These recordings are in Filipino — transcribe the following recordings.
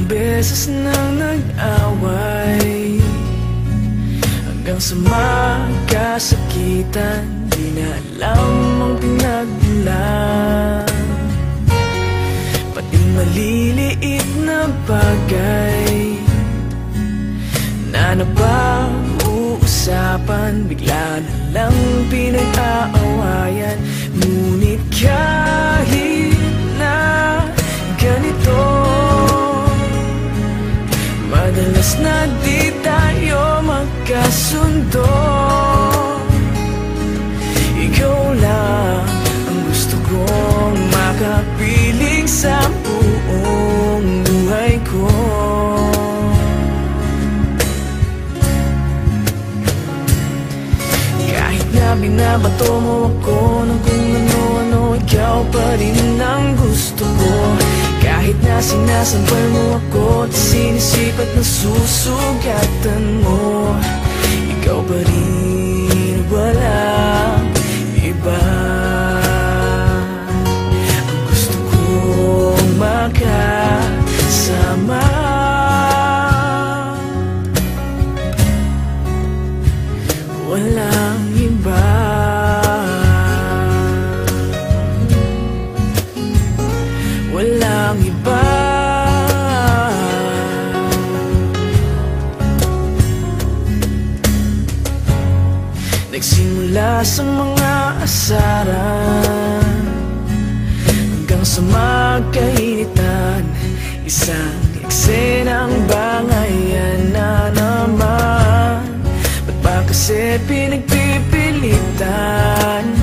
beses nang nag-away, hanggang sa magkasakitan, di na alam ang pinagmulan. Pati maliliit na bagay na napag-uusapan, bigla na lang pinag-aawayan. Ngunit kahit na ganito, madalas na di tayo magkasundo. Ikaw lang ang gusto kong makapiling sa buong buhay ko. Kahit na binabato mo ako ng kung ano-ano, ikaw pa rin ang gusto ko. Kahit na sinasampal mo ako at sinisipat na susugatan mo, ikaw pa rin, walang iba. Ang gusto kong makasama, walang iba. Walang iba. Nagsimula sa mga asaran hanggang sa magkainitan, isang eksenang bangayan na naman. Ba't ba kasi pinagpipilitan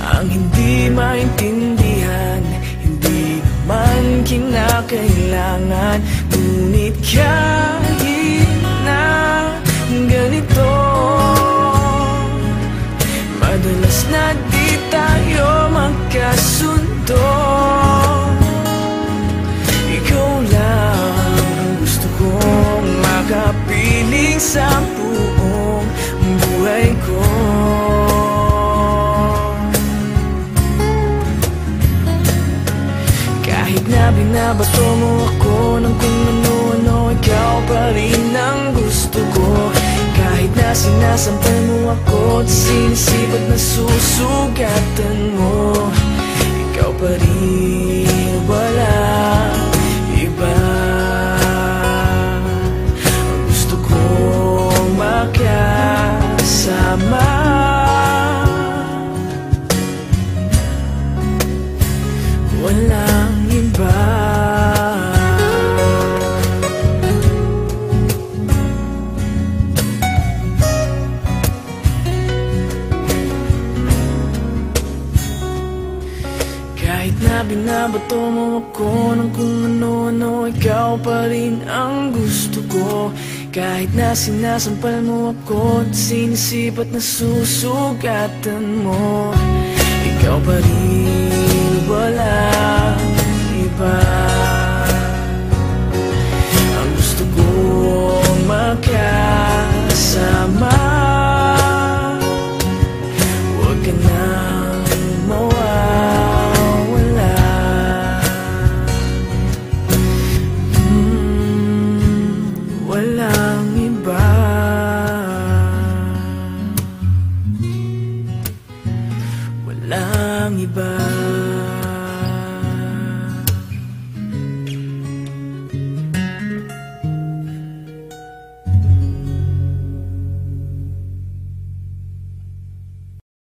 ang hindi maintindihan? Hindi naman kinakailangan. Ngunit kahit na ganito, madalas na di tayo magkasundo. Ikaw lang ang gusto kong makapiling sa buong buhay ko. Kahit na binabato mo ako ng kung ano-ano, ikaw pa rin ang gusto ko. Kahit na sinasampal mo ako at sinisipat na susugatan mo, ikaw pa rin, walang iba. Ang gusto kong makasama, walang iba. Kahit na binabato mo ako ng kung ano-ano, ikaw pa rin ang gusto ko. Kahit na sinasampal mo ako at sinisipat na susugatan mo, ikaw pa rin, walang iba.